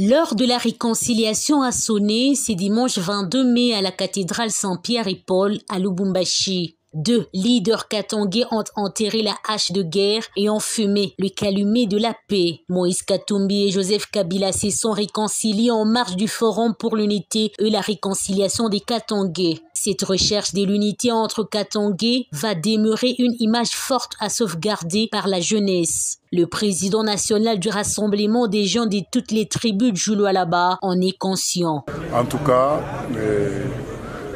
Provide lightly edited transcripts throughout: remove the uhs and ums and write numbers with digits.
L'heure de la réconciliation a sonné ce dimanche 22 mai à la cathédrale Saint-Pierre et Paul à Lubumbashi. Deux leaders katangais ont enterré la hache de guerre et ont fumé le calumet de la paix. Moïse Katumbi et Joseph Kabila se sont réconciliés en marge du Forum pour l'unité et la réconciliation des Katangais. Cette recherche de l'unité entre Katangais va demeurer une image forte à sauvegarder par la jeunesse. Le président national du Rassemblement des gens de toutes les tribus de Lualaba en est conscient. En tout cas,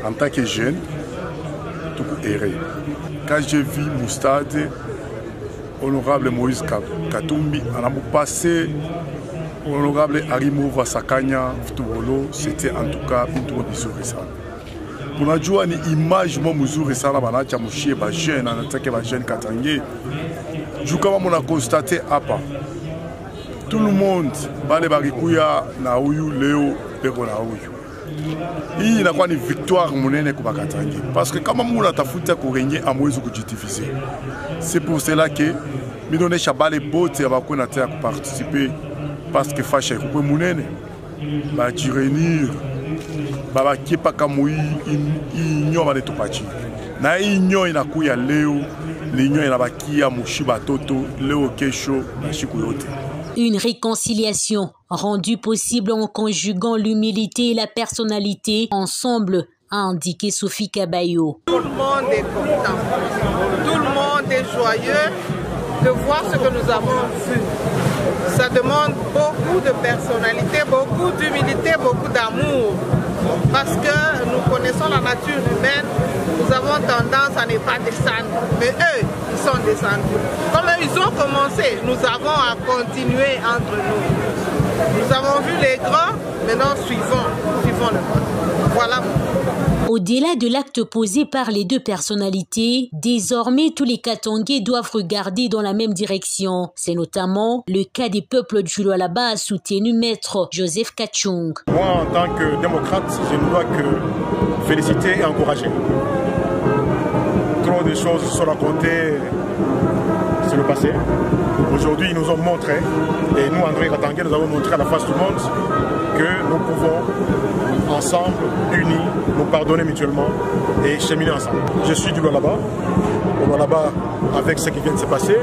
en tant que jeune, quand j'ai vu mon stade, honorable Moïse Katumbi, on a passé, honorable Arimo Vasakanya, c'était en tout cas une tour de récente. Pour nous jouer une image de récente, on a jeune, on a jeune Katangé. Je on a constaté apa. Tout le monde, Bale Barikuya, Naouyu, Léo, Pego Naouyu. Il y a une victoire parce que quand on a tafuta pour régner à Moïse difficile. C'est pour cela que nous donnons Chabal et Bote à participer parce que Faché Coupe Mounene va tirer Baba Kepa Kamui Ignon va tout partir. Na Ignon il a couillé Léo, l'Ignon il a bakia Mushiba Toto, Léo Kesho, Machikuyote. Une réconciliation rendue possible en conjuguant l'humilité et la personnalité ensemble, a indiqué Sophie Kabayo. Tout le monde est content, tout le monde est joyeux de voir ce que nous avons vu. Ça demande beaucoup de personnalité, beaucoup d'humilité, beaucoup d'amour. Parce que nous connaissons la nature humaine, nous avons tendance à ne pas descendre. Mais eux, ils sont descendus. Comme eux, ils ont commencé, nous avons à continuer entre nous. Nous avons vu les grands, maintenant suivons le pas. Voilà. Au-delà de l'acte posé par les deux personnalités, désormais tous les Katangais doivent regarder dans la même direction. C'est notamment le cas des peuples du Lualaba a soutenu maître Joseph Kachung. Moi, en tant que démocrate, je ne dois que féliciter et encourager. Trop de choses sont racontées sur le passé. Aujourd'hui, ils nous ont montré, et nous, André Katangais, nous avons montré à la face du monde que nous pouvons ensemble, unis, nous pardonner mutuellement et cheminer ensemble. Je suis du Lualaba. Au Lualaba, avec ce qui vient de se passer,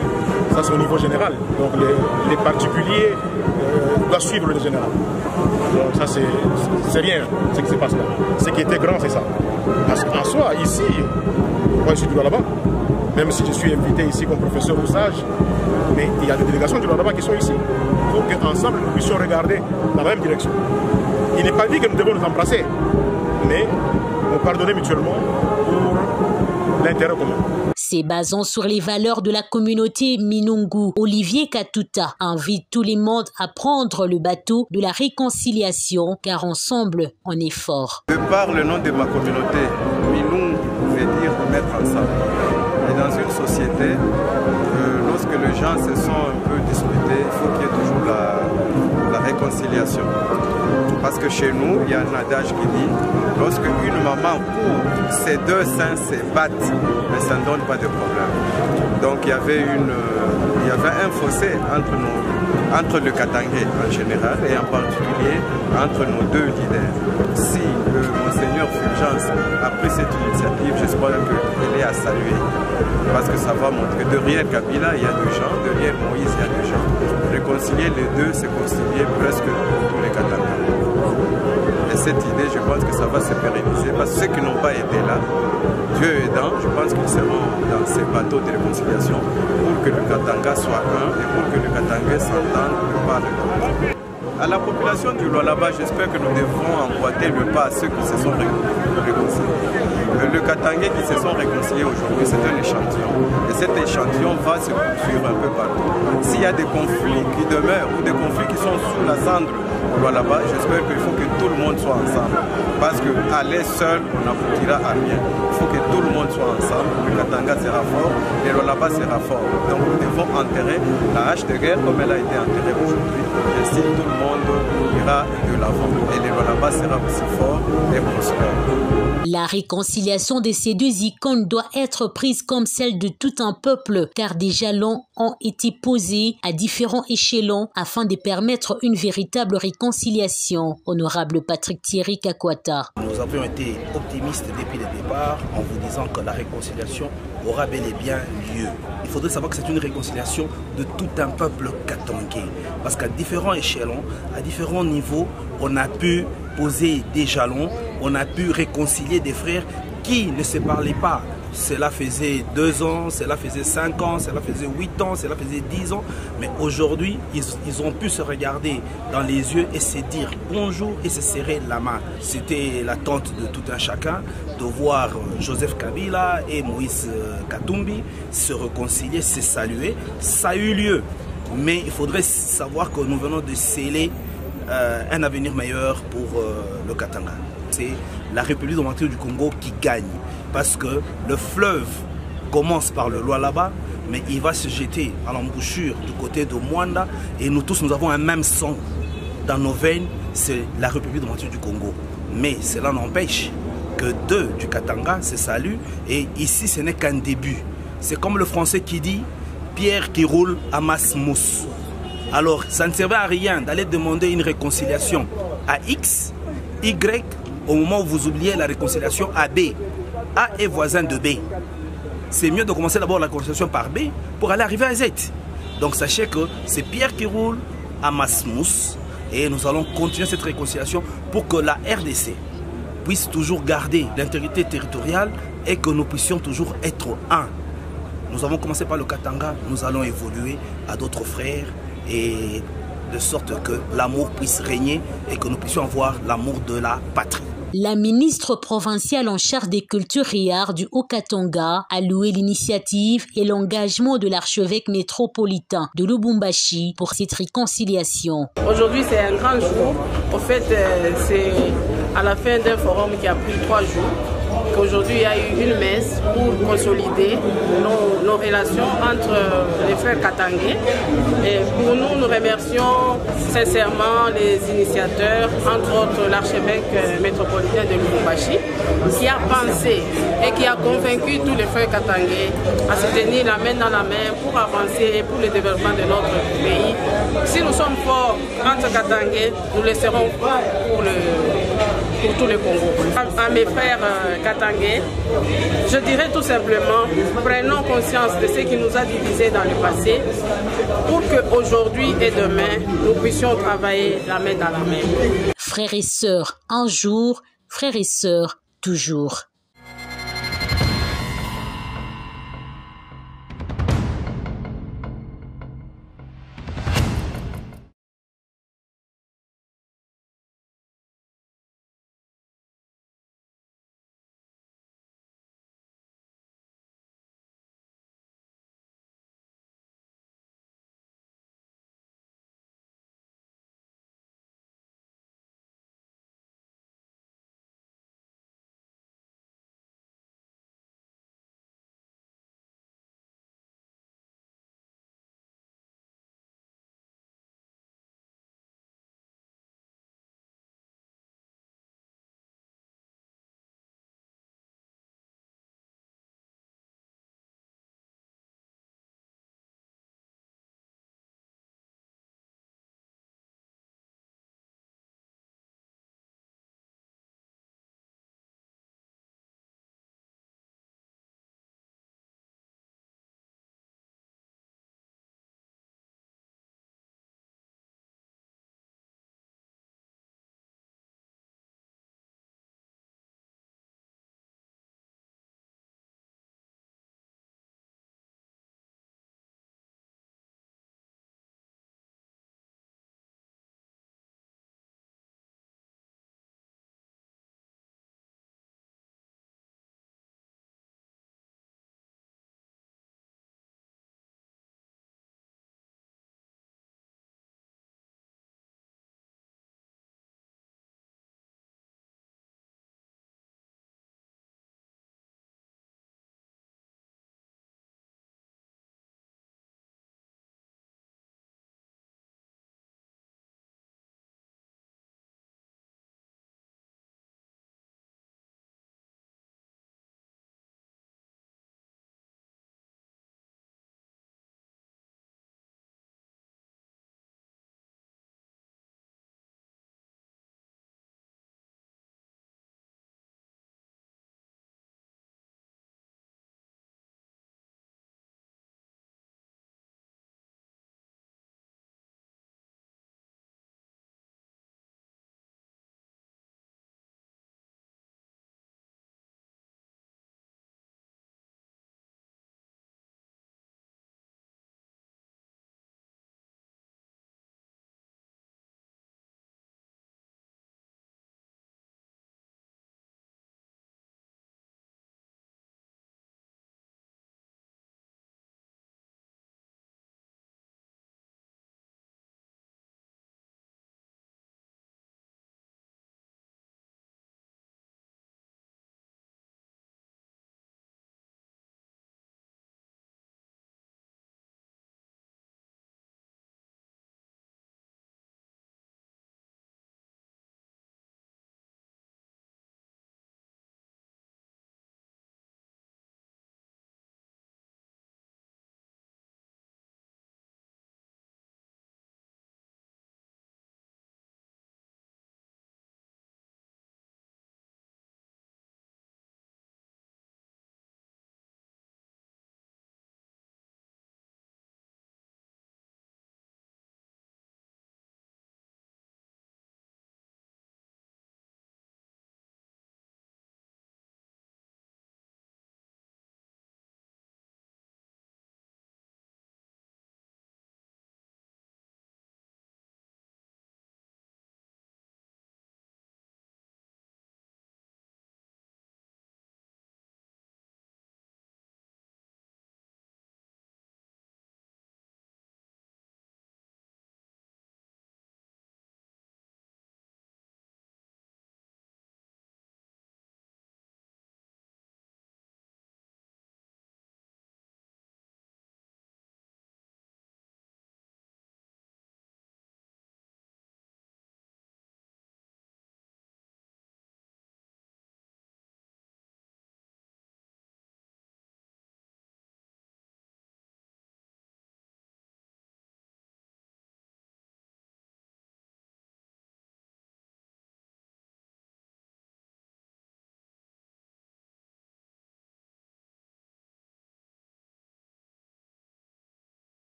ça c'est au niveau général. Donc les particuliers doivent suivre le général. Donc ça c'est rien ce qui se passe là. Ce qui était grand, c'est ça. Parce qu'en soi, ici, moi je suis du Lualaba. Même si je suis invité ici comme professeur ou sage, mais il y a des délégations du Lualaba qui sont ici. Il faut qu'ensemble nous puissions regarder dans la même direction. Il n'est pas dit que nous devons nous embrasser, mais nous pardonner mutuellement pour l'intérêt commun. Se basant sur les valeurs de la communauté Minungu, Olivier Katuta invite tous les mondes à prendre le bateau de la réconciliation, car ensemble, on est fort. De par le nom de ma communauté, Minungu veut dire mettre ensemble. Et dans une société, lorsque les gens se sont un peu disputés, il faut qu'il y ait toujours la réconciliation. Parce que chez nous, il y a un adage qui dit, lorsque une maman court, ses deux seins se battent, mais ça ne donne pas de problème. Donc il y avait un fossé entre le Katangais en général et en particulier entre nos deux leaders. Si Monseigneur Fulgence a pris cette initiative, j'espère qu'elle est à saluer. Parce que ça va montrer que derrière Kabila, il y a des gens, derrière Moïse, il y a des gens. Réconcilier les deux, c'est concilier presque tous les Katangais. Et cette idée, je pense que ça va se pérenniser parce que ceux qui n'ont pas été là, Dieu aidant, je pense qu'ils seront dans ces bateaux de réconciliation pour que le Katanga soit un et pour que le Katanga s'entende le pas de l'autre. À la population du Lualaba, j'espère que nous devons emboîter le pas à ceux qui se sont réconciliés. Le Katangais qui se sont réconciliés aujourd'hui, c'est un échantillon. Et cet échantillon va se poursuivre un peu partout. S'il y a des conflits qui demeurent ou des conflits qui sont sous la cendre au Lualaba, j'espère qu'il faut que tout le monde soit ensemble. Parce qu'aller seul, on n'aboutira à rien. Il faut que tout le monde soit ensemble. Le Katanga sera fort et le là-bas sera fort. Donc nous devons enterrer la hache de guerre comme elle a été enterrée aujourd'hui. Ainsi tout le monde ira de l'avant et le là-bas sera aussi fort et prospère. La réconciliation de ces deux icônes doit être prise comme celle de tout un peuple, car des jalons ont été posés à différents échelons afin de permettre une véritable réconciliation. Honorable Patrick Thierry Kakwata. Nous avions été optimistes depuis le départ en vous disant que la réconciliation aura bel et bien lieu. Il faudrait savoir que c'est une réconciliation de tout un peuple katangais. Parce qu'à différents échelons, à différents niveaux, on a pu poser des jalons, on a pu réconcilier des frères qui ne se parlaient pas. Cela faisait 2 ans, cela faisait 5 ans, cela faisait 8 ans, cela faisait 10 ans. Mais aujourd'hui, ils ont pu se regarder dans les yeux et se dire bonjour et se serrer la main. C'était l'attente de tout un chacun de voir Joseph Kabila et Moïse Katumbi se réconcilier, se saluer. Ça a eu lieu. Mais il faudrait savoir que nous venons de sceller un avenir meilleur pour le Katanga. C'est la République démocratique du Congo qui gagne. Parce que le fleuve commence par le Lualaba, mais il va se jeter à l'embouchure du côté de Mwanda. Et nous tous, nous avons un même sang dans nos veines, c'est la République démocratique du Congo. Mais cela n'empêche que deux du Katanga se saluent. Et ici, ce n'est qu'un début. C'est comme le français qui dit « Pierre qui roule amasse mousse ». Alors, ça ne servait à rien d'aller demander une réconciliation à X, Y, au moment où vous oubliez la réconciliation à B. A est voisin de B. C'est mieux de commencer d'abord la réconciliation par B pour aller arriver à Z. Donc, sachez que c'est Pierre qui roule amasse mousse et nous allons continuer cette réconciliation pour que la RDC puisse toujours garder l'intégrité territoriale et que nous puissions toujours être un. Nous avons commencé par le Katanga, nous allons évoluer à d'autres frères et de sorte que l'amour puisse régner et que nous puissions avoir l'amour de la patrie. La ministre provinciale en charge des cultures et arts du Haut-Katanga a loué l'initiative et l'engagement de l'archevêque métropolitain de Lubumbashi pour cette réconciliation. Aujourd'hui, c'est un grand jour. En fait, c'est à la fin d'un forum qui a pris 3 jours qu'aujourd'hui il y a eu une messe pour consolider nos relations entre les frères katangais. Et pour nous, nous remercions sincèrement les initiateurs, entre autres l'archevêque métropolitain de Lubumbashi, qui a pensé et qui a convaincu tous les frères katangais à se tenir la main dans la main pour avancer pour le développement de notre pays. Si nous sommes forts entre katangais, nous le serons pour tout le Congo. À mes frères katangais, je dirais tout simplement, prenons conscience de ce qui nous a divisés dans le passé pour qu'aujourd'hui et demain, nous puissions travailler la main dans la main. Frères et sœurs, un jour, frères et sœurs, toujours.